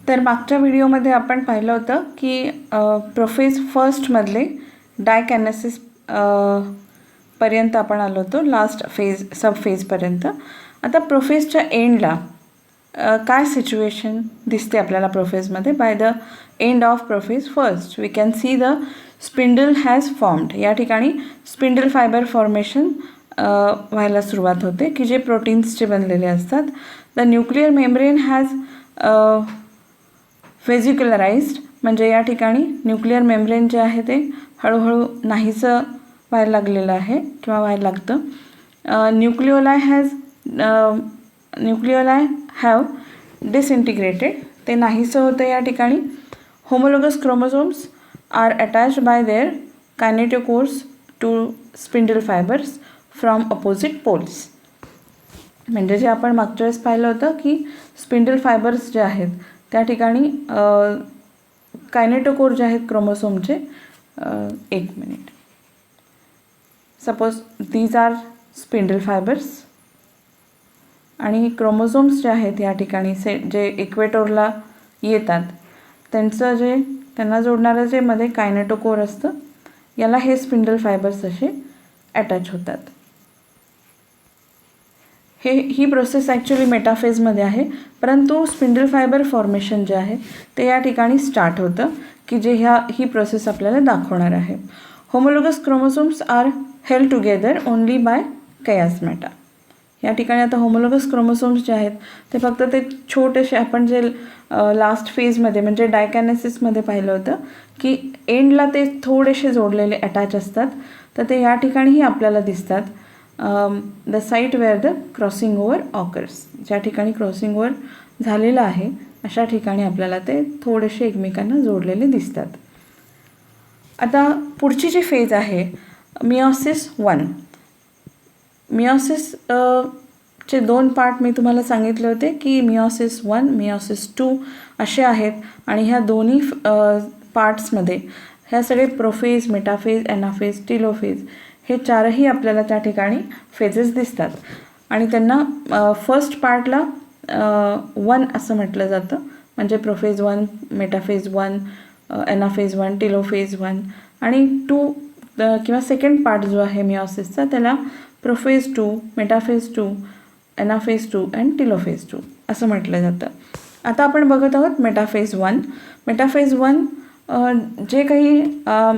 तर मागच्या व्हिडिओमध्ये आपण पाहिलं होतं की प्रोफेज फर्स्टमधले डायकॅनेसिस पर्यंत आपण आलो होतो, लास्ट फेज सब फेजपर्यंत. आता प्रोफेजच्या एंडला काय सिच्युएशन दिसते आपल्याला प्रोफेजमध्ये. By the end of prophase first we can see the spindle has formed. या ठिकाणी स्पिंडल फायबर फॉर्मेशन व्हायला सुरुवात होते की जे प्रोटीन्सचे बनलेले असतात. द न्यूक्लिअर मेम्ब्रेन हॅज व्हेजिक्युलराइज्ड, म्हणजे या ठिकाणी न्यूक्लिअर मेम्ब्रेन जे आहे ते हळूहळू नाहीसं व्हायला लागलेलं आहे किंवा व्हायला लागतं. न्यूक्लिओलाय हॅव डिसइंटिग्रेटेड, ते नाहीसं होतं या ठिकाणी. Homologous chromosomes are attached by their kinetochores to spindle fibres from opposite poles. म्हणजे जे आपण मागच्या वेळेस पाहिलं होतं की स्पिंडल फायबर्स जे आहेत त्या ठिकाणी कायनेटोकोर जे आहेत क्रोमोसोमचे, एक minute, suppose these are spindle fibres आणि क्रोमोसोम्स जे आहेत या ठिकाणी जे इक्वेटोरला येतात त्यांना जोडणारं जे मध्ये कायनेटोकोर असतं याला हे स्पिंडल फायबर्स असे अटॅच होतात. ही प्रोसेस ॲक्च्युली मेटाफेजमध्ये आहे, परंतु स्पिंडल फायबर फॉर्मेशन जे आहे ते या ठिकाणी स्टार्ट होतं की जे ही प्रोसेस आपल्याला दाखवणार आहे. Homologous chromosomes are held together only by chiasmata. या ठिकाणी आता होमोलोगस क्रोमोसोम्स जे आहेत ते फक्त ते छोटेसे, आपण जे लास्ट फेजमध्ये म्हणजे डायकॅनेसिसमध्ये पाहिलं होतं की एंडला ते थोडेसे जोडलेले अटॅच असतात, तर ते या ठिकाणीही आपल्याला दिसतात. The site where the crossing over occurs, ज्या ठिकाणी क्रॉसिंग ओव्हर झालेलं आहे अशा ठिकाणी आपल्याला ते थोडेसे एकमेकांना जोडलेले दिसतात. आता पुढची जी फेज आहे मिओसिस 1. मिओसिस चे 2 पार्ट मी तुम्हाला सांगितले होते की मिओसिस 1, मिओसिस 2 असे आहेत. आणि ह्या दोन्ही पार्ट्समध्ये ह्या सगळे प्रोफेज, मेटाफेज, एनाफेज, टिलोफेज हे 4ही आपल्याला त्या ठिकाणी फेजेस दिसतात. आणि त्यांना फर्स्ट पार्टला 1 असं म्हटलं जातं, म्हणजे प्रोफेज 1, मेटाफेज 1, एनाफेज 1, टिलोफेज 1. आणि 2 किंवा सेकंड पार्ट जो आहे मिओसिसचा त्याला prophase 2, metaphase 2, anaphase 2 and telophase 2 असं म्हटलं जातं. आता आपण बघत आहोत मेटाफेज 1. मेटाफेज 1 जे काही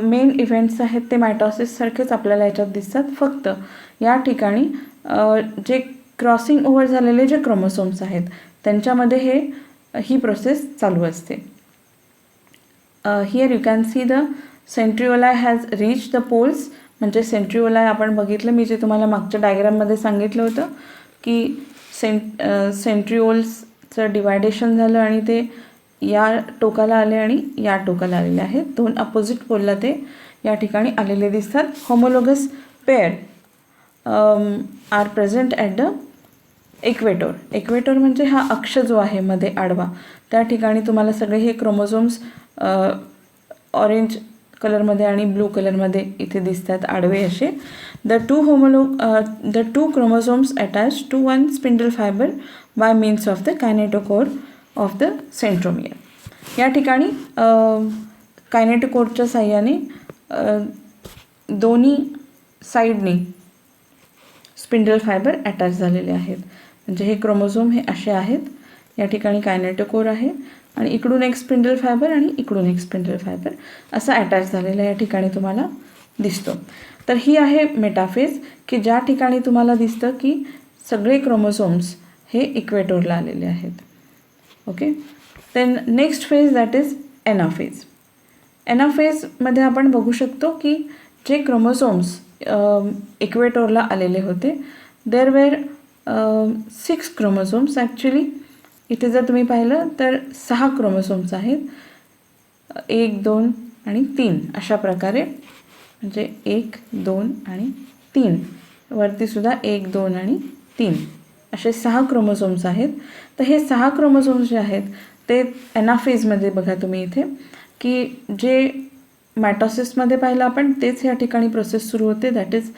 मेन इव्हेंट्स आहेत ते मायटॉसिससारखेच आपल्याला याच्यात दिसतात, फक्त या ठिकाणी जे क्रॉसिंग ओव्हर झालेले जे क्रोमोसोम्स आहेत त्यांच्यामध्ये ही प्रोसेस चालू असते. Here you can see the centrioli has reach the poles. म्हणजे सेंट्रिओलाय आपण बघितलं, मी जे तुम्हाला मागच्या डायग्राममध्ये सांगितलं होतं की सेंट्रिओल्सचं डिवायडेशन झालं आणि ते या टोकाला आले आणि या टोकाला आलेले आहेत. 2 अपोजिट पोलला ते या ठिकाणी आलेले दिसतात. Homologous pair are present at the equator. Equator म्हणजे हा अक्ष जो आहे मध्ये आडवा, त्या ठिकाणी तुम्हाला सगळे हे क्रोमोझोम्स ऑरेंज कलरमध्ये आणि ब्लू कलरमध्ये इथे दिसतात आडवे असे. The two chromosomes attach to 1 spindle fibre by means of the kinetochore of the centromere. या ठिकाणी कायनेटोकोरच्या साह्याने दोन्ही साईडनी स्पिंडल फायबर अटॅच झालेले आहेत. म्हणजे हे क्रोमोझोम हे असे आहेत, या ठिकाणी कायनेटोकोर आहे आणि इकडून एक स्पिंडल फायबर आणि इकडून एक स्पिंडल फायबर असा अटॅच झालेला या ठिकाणी तुम्हाला दिसतो. तर ही आहे मेटाफेज की ज्या ठिकाणी तुम्हाला दिसतं की सगळे क्रोमोझोम्स हे इक्वेटोरला आलेले आहेत. Okay, then next phase that is anaphase. एनाफेजमध्ये आपण बघू शकतो की जे क्रोमोझोम्स इक्वेटोरला आलेले होते देअर वेअर 6 क्रोमोझोम्स. ॲक्च्युली इथे जर तुम्ही पाहिलं तर 6 क्रोमोझोम्स आहेत, 1, 2 आणि 3 अशा प्रकारे. म्हणजे 1, 2 आणि 3, वरतीसुद्धा 1, 2 आणि 3 असे 6 क्रोमोझोम्स आहेत. तर हे 6 क्रोमोझोम्स जे आहेत ते एनाफेजमध्ये बघा तुम्ही इथे की जे मायटॉसिसमध्ये पाहिलं आपण तेच या ठिकाणी प्रोसेस सुरू होते. That is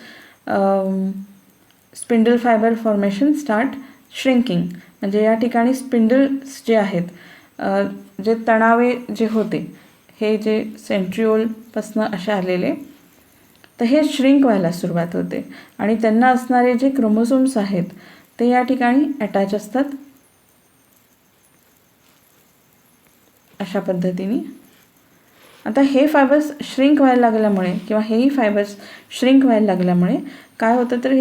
spindle fibre formation start shrinking. म्हणजे या ठिकाणी स्पिंडल्स जे आहेत जे तणावे जे होते हे जे सेंट्रिओलपासनं असे आलेले, तर हे श्रिंक व्हायला सुरुवात होते आणि त्यांना असणारे जे क्रोमोझोम्स आहेत ते या ठिकाणी अटॅच असतात अशा पद्धतीने. आता हे फायबर्स श्रिंक व्हायला लागल्यामुळे किंवा हेही फायबर्स श्रिंक व्हायला लागल्यामुळे काय होतं, तर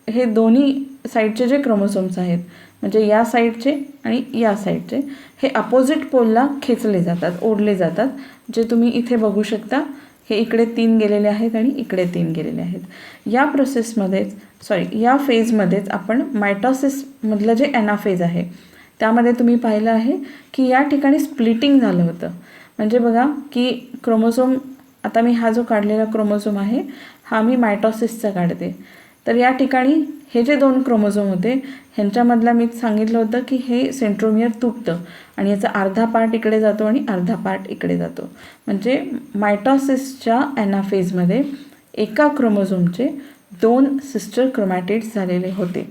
हे दोन्ही साईडचे जे क्रोमोझोम्स आहेत, म्हणजे या साईडचे आणि या साईडचे, हे अपोजिट पोलला खेचले जातात, ओढले जातात. जे तुम्ही इथे बघू शकता, हे इकडे 3 गेलेले आहेत आणि इकडे 3 गेलेले आहेत. या प्रोसेसमध्येच या फेजमध्येच आपण मायटॉसिसमधलं जे ॲनाफेज आहे त्यामध्ये तुम्ही पाहिलं आहे की या ठिकाणी स्प्लिटिंग झालं होतं. म्हणजे बघा की क्रोमोझोम, आता मी हा जो काढलेला क्रोमोझोम आहे हा मी मायटॉसिसचा काढते. तर या ठिकाणी हे जे 2 क्रोमोझोम होते ह्यांच्यामधला मी सांगितलं होतं की हे सेंट्रोमियर तुटतं आणि याचा अर्धा पार्ट इकडे जातो आणि अर्धा पार्ट इकडे जातो. म्हणजे मायटॉसिसच्या ॲनाफेजमध्ये एका क्रोमोझोमचे 2 सिस्टर क्रोमॅटिड्स झालेले होते.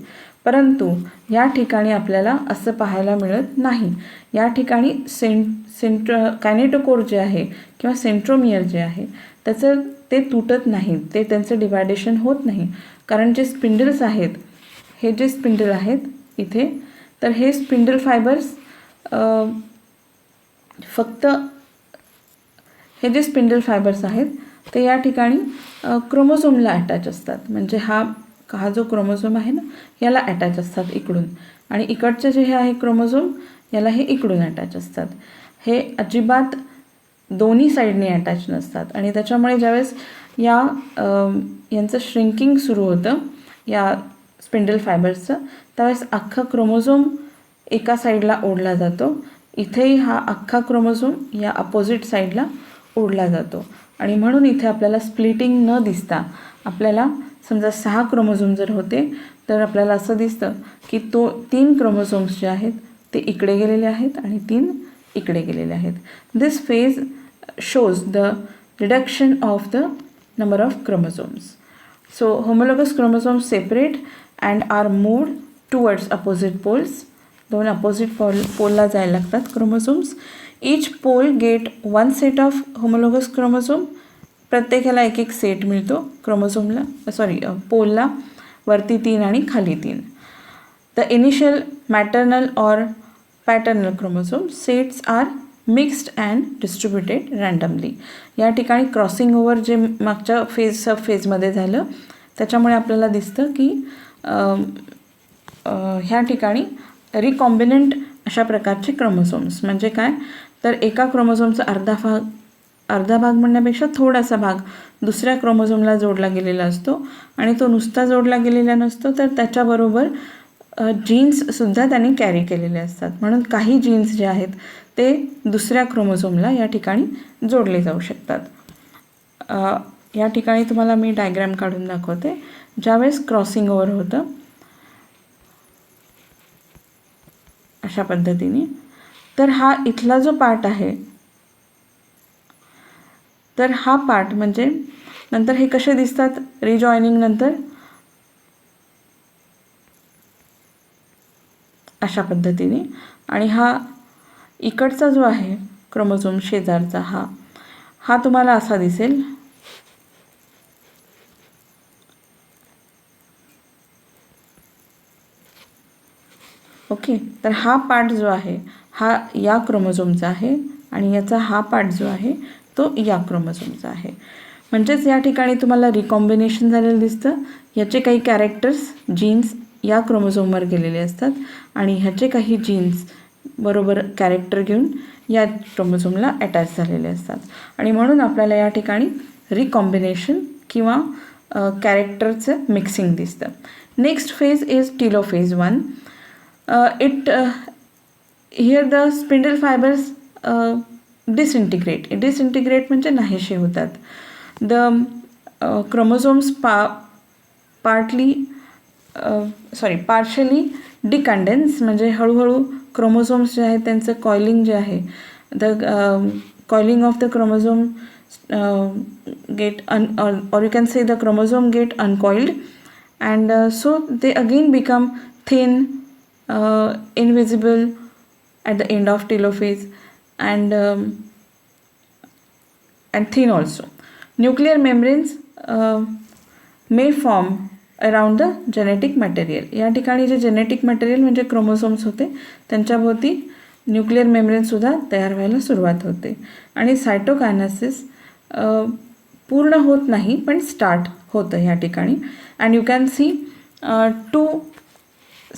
परंतु या ठिकाणी आपल्याला असं पाहायला मिळत नाही. या ठिकाणी कायनेटोकोर जे आहे किंवा सेंट्रोमियर जे आहे त्याचं ते तुटत नाही, ते त्यांचं डिवायडेशन होत नाही. कारण जे स्पिंडल्स आहेत, हे जे स्पिंडल आहेत इथे, तर हे स्पिंडल फायबर्स फक्त हे जे स्पिंडल फायबर्स आहेत ते या ठिकाणी क्रोमोझोमला अटॅच असतात. म्हणजे हा जो क्रोमोझोम आहे ना याला अटॅच असतात इकडून, आणि इकडचे जे हे आहे क्रोमोझोम याला हे इकडून अटॅच असतात. हे अजिबात दोन्ही साईडने अटॅच नसतात. आणि त्याच्यामुळे ज्यावेळेस यांचं श्रिंकिंग सुरू होतं या स्पिंडल फायबर्सचं, त्यावेळेस अख्खा क्रोमोझोम एका साईडला ओढला जातो. इथेही हा अख्खा क्रोमोझोम या अपोजिट साईडला ओढला जातो. आणि म्हणून इथे आपल्याला स्प्लिटिंग न दिसता, आपल्याला समजा 6 क्रोमोझोम जर होते तर आपल्याला असं दिसतं की 3 क्रोमोझोम्स जे आहेत ते इकडे गेलेले आहेत आणि 3 इकडे गेलेले आहेत. दिस phase shows the reduction of the number of chromosomes. So homologous chromosomes separate and are moved towards opposite poles. 2 opposite पोलला जायला लागतात chromosomes. Each pole get 1 set of homologous chromosome. प्रत्येकाला एक सेट मिळतो क्रोमोझोमला, पोलला, वरती 3 आणि खाली 3. The initial maternal or paternal chromosome sets are mixed and distributed randomly. या ठिकाणी क्रॉसिंग ओव्हर जे मागच्या सब फेजमध्ये झालं त्याच्यामुळे आपल्याला दिसतं की ह्या ठिकाणी रिकॉम्बिनंट अशा प्रकारचे क्रोमोझोम्स. म्हणजे काय, तर एका क्रोमोझोमचा अर्धा भाग म्हणण्यापेक्षा थोडासा भाग दुसऱ्या क्रोमोझोमला जोडला गेलेला असतो, आणि तो नुसता जोडला गेलेला नसतो, तर त्याच्याबरोबर जीन्ससुद्धा त्यांनी कॅरी केलेले असतात. म्हणून काही जीन्स जे आहेत ते दुसऱ्या क्रोमोझोमला या ठिकाणी जोडले जाऊ शकतात. या ठिकाणी तुम्हाला मी डायग्रॅम काढून दाखवते. ज्यावेळेस क्रॉसिंग ओव्हर होतं अशा पद्धतीने, तर हा इथला जो पार्ट आहे, तर हा पार्ट म्हणजे नंतर हे कसे दिसतात रिजॉईनिंग नंतर, अशा पद्धतीने. आणि हा इकडचा जो आहे क्रोमोझोम शेजारचा, हा तुम्हाला असा दिसेल. ओके, तर हा पार्ट जो आहे हा या क्रोमोझोमचा आहे आणि याचा हा पार्ट जो आहे तो या क्रोमोझोमचा आहे. म्हणजेच या ठिकाणी तुम्हाला रिकॉम्बिनेशन झालेलं दिसतं. याचे काही कॅरेक्टर्स जीन्स या क्रोमोझोमवर गेलेले असतात आणि ह्याचे काही जीन्स बरोबर कॅरेक्टर घेऊन या क्रोमोझोमला अटॅच झालेले असतात. आणि म्हणून आपल्याला या ठिकाणी रिकॉम्बिनेशन किंवा कॅरेक्टरचं मिक्सिंग दिसतं. Next phase is telophase 1. Here the spindle fibres disintegrate म्हणजे नाहीसे होतात. द क्रोमोझोम्स पार्शली डिकंडेन्स, म्हणजे हळूहळू क्रोमोझोम्स जे आहेत त्यांचं कॉइलिंग जे आहे, the coiling of the chromosome or you can say the chromosome get uncoiled, and so they again become thin, invisible at the end of telophase and thin also. Nuclear membranes may form around the genetic material. या ठिकाणी जे genetic material म्हणजे chromosomes होते त्यांच्याभोवती nuclear मेम्ब्रेनसुद्धा तयार व्हायला सुरुवात होते आणि सायटोकायनेसिस पूर्ण होत नाही पण स्टार्ट होतं ह्या ठिकाणी. And you can see 2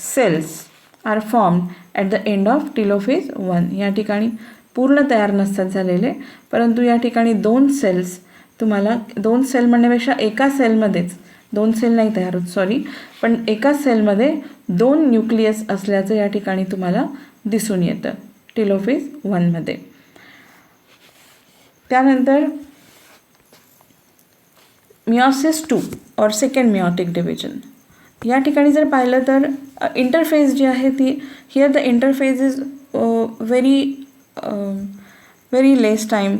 cells are formed at the end of telophase 1. या ठिकाणी पूर्ण तयार नसतात झालेले, परंतु या ठिकाणी 2 सेल्स तुम्हाला, 2 सेल म्हणण्यापेक्षा एका सेलमध्येच 2 सेल नाही तयार होत सॉरी, पण एका सेलमध्ये 2 न्यूक्लियस असल्याचं या ठिकाणी तुम्हाला दिसून येतं टेलोफेज 1मध्ये. त्यानंतर मिओसिस 2 और सेकंड मिओटिक डिव्हिजन. या ठिकाणी जर पाहिलं तर इंटरफेस जी आहे ती, here the interface is very less time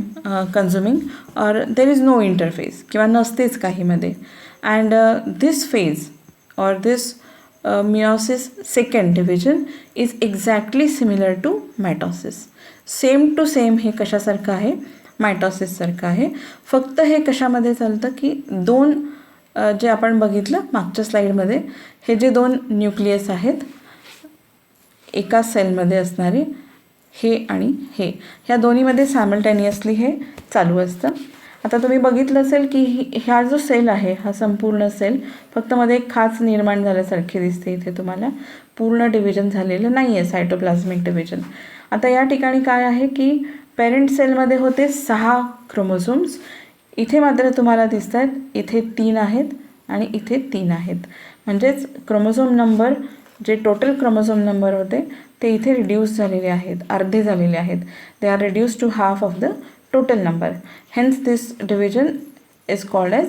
consuming और देर इज नो इंटरफेस किंवा नसतेच काहीमध्ये. अँड दिस फेज और this meiosis second division is exactly similar to mitosis. Same to same हे कशासारखं आहे, मायटॉसिससारखं आहे. फक्त हे कशामध्ये चालतं की 2 जे आपण बघितलं मागच्या स्लाईडमध्ये, हे जे 2 न्यूक्लियस आहेत एका सेलमध्ये असणारे हे आणि हे, ह्या दोन्हीमध्ये सायमल्टेनियसली हे चालू असतं. आता तुम्ही बघितलं असेल की ह्या जो सेल आहे हा संपूर्ण सेल फक्त मध्ये एक खाच निर्माण झाल्यासारखे दिसते. इथे तुम्हाला पूर्ण डिव्हिजन झालेलं नाही आहे, सायटोप्लाझमिक डिव्हिजन. आता या ठिकाणी काय आहे की पेरेंट सेलमध्ये होते 6 क्रोमोझोम्स, इथे मात्र तुम्हाला दिसत आहेत इथे 3 आहेत आणि इथे 3 आहेत. म्हणजेच क्रोमोझोम नंबर, जे टोटल क्रोमोझोम नंबर होते ते इथे रिड्यूस झालेले आहेत, अर्धे झालेले आहेत. They are reduce to half of the total number. Hence this division is called as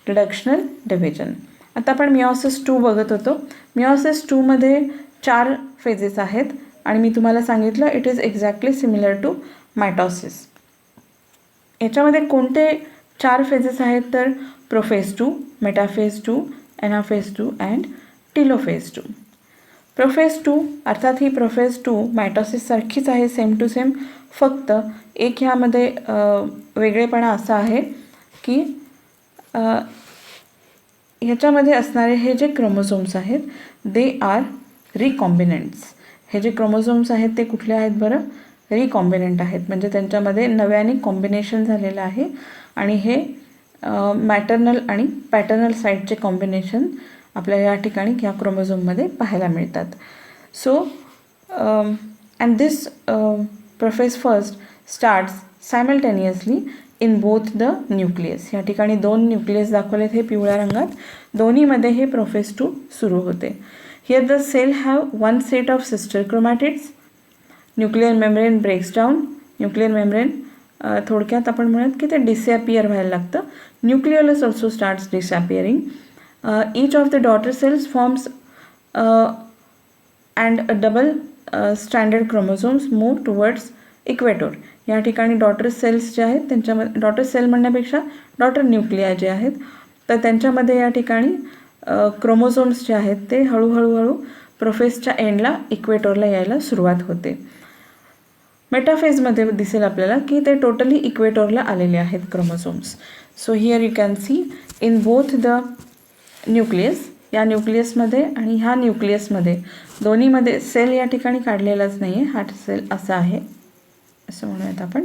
reductional division. आता आपण मिओसिस 2 बघत होतो. मिओसिस 2मध्ये 4 फेजेस आहेत आणि मी तुम्हाला सांगितलं it is exactly similar to mitosis. याच्यामध्ये कोणते 4 फेजेस आहेत तर prophase 2, metaphase 2, anaphase 2 and telophase 2. Prophase 2 अर्थात ही प्रोफेज 2 मायटॉसिससारखीच आहे, सेम टू सेम. फक्त एक ह्यामध्ये वेगळेपणा असा आहे की ह्याच्यामध्ये असणारे हे जे क्रोमोझोम्स आहेत दे आर रिकॉम्बिनंट्स. हे जे क्रोमोझोम्स आहेत ते कुठले आहेत बरं, रिकॉम्बिनंट आहेत. म्हणजे त्यांच्यामध्ये नव्याने कॉम्बिनेशन झालेलं आहे आणि हे मॅटर्नल आणि पॅटर्नल साईडचे कॉम्बिनेशन आपल्याला या ठिकाणी ह्या क्रोमोझोममध्ये पाहायला मिळतात. So and this prophase first starts simultaneously in both the nucleus. या ठिकाणी 2 न्यूक्लियस दाखवलेत हे पिवळ्या रंगात, दोन्हीमध्ये हे प्रोफेज 2 सुरू होते. Here the cell have 1 set of sister chromatids. Nuclear membrane breaks down. Nuclear membrane थोडक्यात आपण म्हणत की ते डिसअपियर व्हायला लागतं. Nucleus also starts disappearing. each of the daughter cells forms and a double stranded chromosomes move towards equator. या ठिकाणी daughter cells जे आहेत त्यांच्यामध्ये, डॉटर सेल म्हणण्यापेक्षा डॉटर न्यूक्लिया जे आहेत तर त्यांच्यामध्ये या ठिकाणी क्रोमोझोम्स जे आहेत ते हळूहळू प्रोफेजच्या एंडला इक्वेटरला यायला सुरुवात होते. मेटाफेजमध्ये दिसेल आपल्याला की ते टोटली इक्वेटरला आलेले आहेत chromosomes. So here you can C in both the nucleus, या न्यूक्लियसमध्ये आणि ह्या न्यूक्लियसमध्ये दोन्हीमध्ये सेल या ठिकाणी काढलेलाच नाही आहे, हा सेल असा आहे असं म्हणूयात आपण.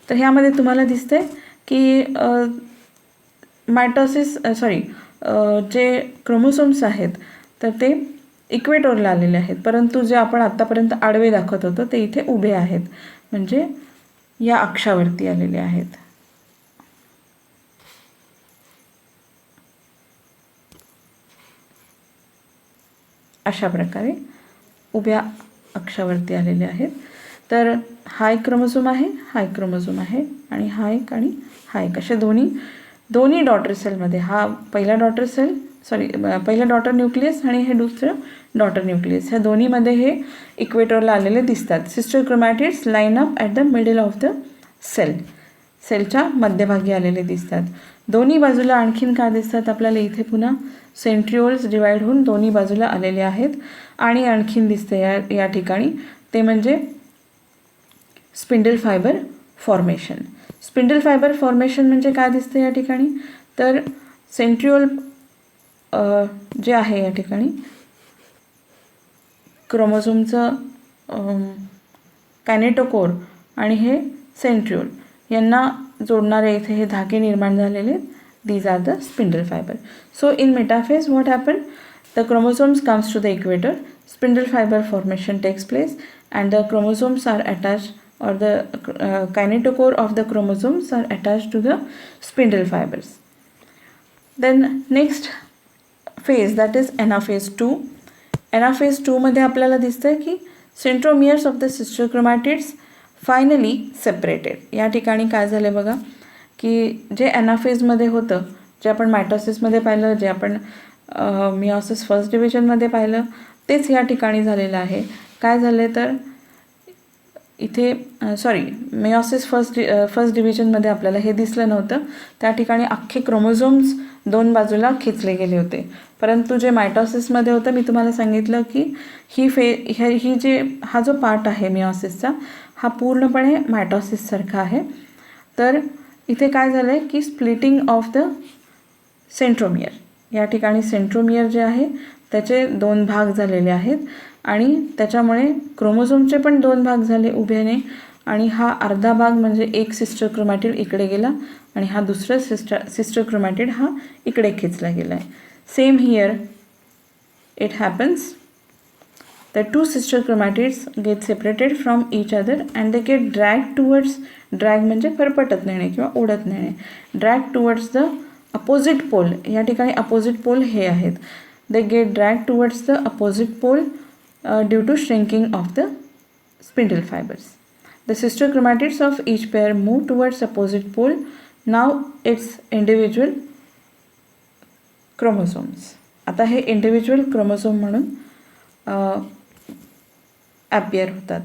तर ह्यामध्ये तुम्हाला दिसते की जे क्रोमोसोम्स आहेत तर ते इक्वेटरला आलेले आहेत, परंतु जे आपण आत्तापर्यंत आडवे दाखवत होतो ते इथे उभे आहेत, म्हणजे या अक्षावरती आलेले आहेत. अशा प्रकारे उभ्या अक्षावरती आलेले आहेत. तर हा एक क्रोमोझोम आहे, हा एक क्रोमोझोम आहे आणि हा एक आणि हा एक, असे दोन्ही डॉटर सेलमध्ये, हा पहिला डॉटर न्यूक्लियस आणि हे दुसरं डॉटर न्यूक्लियस, ह्या दोन्हीमध्ये हे इक्वेटरला आलेले दिसतात. Sister chromatids line up at the middle of the सेलच्या मध्यभागी आलेले दिसतात. दोन्ही बाजूला आणखीन काय दिसतात आपल्याला, इथे पुन्हा सेंट्रिओल्स डिवाइड होऊन दोन्ही बाजूला आलेले आहेत. आणि आणखीन दिसते या ठिकाणी ते म्हणजे spindle fibre formation. Spindle fibre formation म्हणजे काय दिसतं या ठिकाणी, तर सेंट्रिओल जे आहे या ठिकाणी क्रोमोझोमचं कायनेटोकोर आणि हे सेंट्रिओल यांना जोडणारे इथे हे धागे निर्माण झालेले, these are the spindle fiber. So in metaphase what happened, the chromosomes comes to the equator, spindle fiber formation takes place and the chromosomes are attached, or the kinetochore of the chromosomes are attached to the spindle fibers. Then next phase, that is anaphase 2. anaphase 2 मध्ये आपल्याला दिसतंय की centromeres of the sister chromatids finally separated. या ठिकाणी काय झालं बघा की जे ॲनाफेजमध्ये होतं, जे आपण मायटोसिसमध्ये पाहिलं, जे आपण मिओसिस फर्स्ट डिव्हिजनमध्ये पाहिलं, तेच या ठिकाणी झालेलं आहे. काय झालं तर इथे मिओसिस फर्स्ट डिव्हिजनमध्ये आपल्याला हे दिसलं नव्हतं. त्या ठिकाणी अख्खे क्रोमोझोम्स दोन बाजूला खेचले गेले होते. परंतु जे मायटोसिसमध्ये होतं, मी तुम्हाला सांगितलं की हा जो पार्ट आहे मिओसिसचा, हा पूर्णपणे मायटोसिससारखा आहे. तर इथे काय झालं आहे की स्प्लिटिंग ऑफ द सेंट्रोमियर, या ठिकाणी सेंट्रोमियर जे आहे त्याचे दोन भाग झालेले आहेत आणि त्याच्यामुळे क्रोमोझोमचे पण दोन भाग झाले उभ्याने, आणि हा अर्धा भाग म्हणजे एक सिस्टर क्रोमॅटिड इकडे गेला आणि हा दुसरा सिस्टर क्रोमॅटिड हा इकडे खेचला गेला आहे. Same here it happens. The two sister chromatids get separated from each other and they get dragged towards, drag म्हणजे फरफटत नेणे किंवा ओढत नेणे, drag towards the opposite pole. या ठिकाणी opposite pole हे आहेत. They get dragged towards the opposite pole due to shrinking of the spindle fibers. The sister chromatids of each pair move towards opposite pole. Now it's individual chromosomes. आता हे individual chromosome म्हणून appear होतात.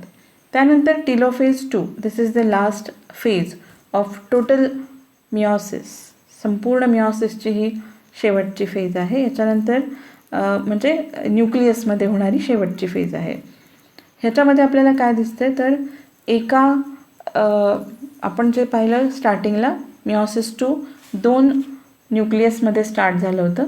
त्यानंतर telophase 2, this is the last phase of total meiosis. संपूर्ण मिओसिसची ही शेवटची phase आहे. याच्यानंतर म्हणजे न्यूक्लियसमध्ये होणारी शेवटची फेज आहे. ह्याच्यामध्ये आपल्याला काय दिसतंय तर एका आपण जे पाहिलं स्टार्टिंगला मिओसिस 2 दोन न्यूक्लियसमध्ये स्टार्ट झालं होतं.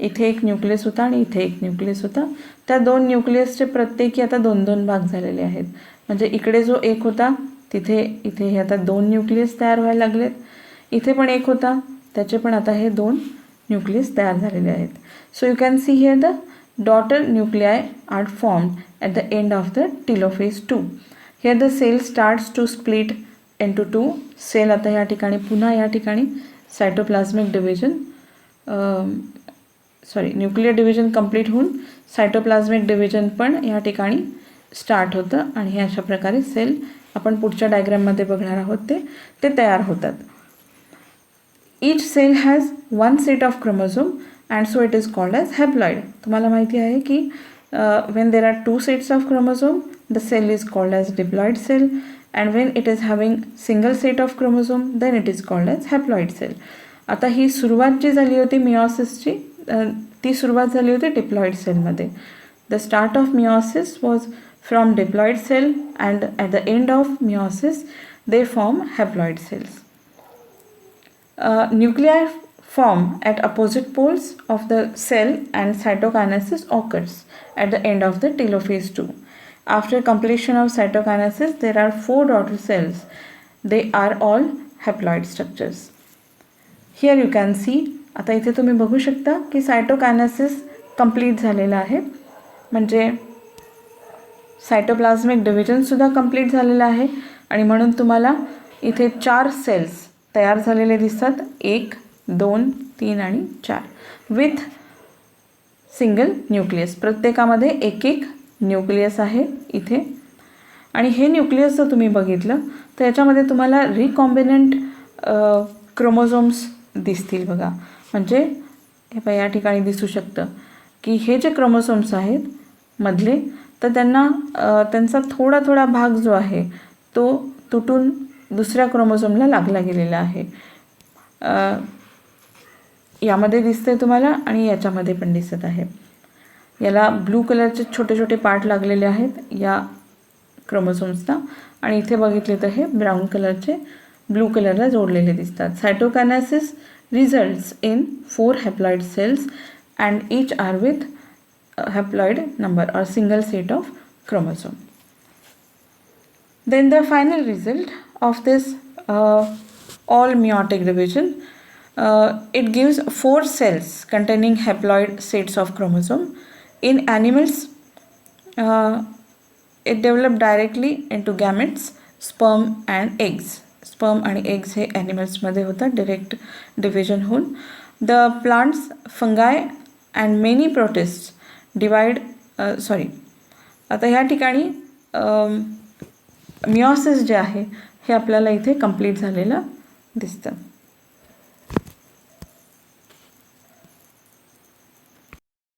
इथे एक न्यूक्लियस होता आणि इथे एक न्यूक्लियस होता. त्या दोन न्यूक्लियसचे प्रत्येकी आता दोन दोन भाग झालेले आहेत. म्हणजे इकडे जो एक होता इथे हे आता दोन न्यूक्लियस तयार व्हायला लागलेत. इथे पण एक होता, त्याचे पण आता हे दोन न्यूक्लियस तयार झालेले आहेत. So you can see here the daughter nuclei are formed at the end of the telophase 2. Here the cell starts to split into 2. Cell आता या ठिकाणी पुन्हा या ठिकाणी cytoplasmic division nuclear division complete होऊन सायटोप्लाझमिक डिव्हिजन पण या ठिकाणी स्टार्ट होतं आणि हे अशा प्रकारे सेल आपण पुढच्या डायग्राममध्ये बघणार आहोत ते तयार होतात. Each cell has one set of chromosome and so it is called as haploid. तुम्हाला माहिती आहे की when there are two sets of chromosome the cell is called as diploid cell and when it is having single set of chromosome then it is called as haploid cell. आता ही सुरुवात जी झाली होती मिओसिसची, ती सुरुवात झाली होती डिप्लॉइड सेलमध्ये. The start of meiosis was from diploid cell and at the end of meiosis they form haploid cells. Nuclei form at opposite poles of the cell and cytokinesis occurs at the end of the telophase 2. After completion of cytokinesis, there are 4 daughter cells. They are all haploid structures. Here you can see, आता इथे तुम्ही बघू शकता की cytokinesis complete झालेलं आहे. म्हणजे सायटोप्लाझमिक डिव्हिजनसुद्धा complete झालेलं आहे आणि म्हणून तुम्हाला इथे 4 सेल्स तयार झालेले दिसतात. 1, 2, 3 आणि 4 विथ सिंगल न्यूक्लियस. प्रत्येकामध्ये एक एक न्यूक्लियस आहे इथे. आणि हे न्यूक्लियस जर तुम्ही बघितलं तर याच्यामध्ये तुम्हाला रिकॉम्बिनंट क्रोमोझोम्स दिसतील बघा. म्हणजे हे या ठिकाणी दिसू शकतं की हे जे क्रोमोझोम्स आहेत मधले, तर त्यांचा थोडा थोडा भाग जो आहे तो तुटून दुसऱ्या क्रोमोझोमला लागला गेलेला आहे. यामध्ये दिसते तुम्हाला आणि याच्यामध्ये पण दिसत आहे. याला ब्लू कलरचे छोटे छोटे पार्ट लागलेले आहेत या क्रोमोझोम्सना आणि इथे बघितले तर हे ब्राऊन कलरचे ब्लू कलरला जोडलेले दिसतात. Cytokinesis results in 4 haploid cells and each are with haploid number or single set of chromosome. Then the final result of this all meiotic division, it gives 4 cells containing haploid sets of chromosome. In animals, it developed directly into gametes, sperm and eggs. Sperm and eggs हे animals मध्ये होतात direct division होऊन. The plants, fungi and many protists divide आता ह्या ठिकाणी meiosis जे आहे हे आपल्याला इथे कंप्लीट झालेलं दिसतं.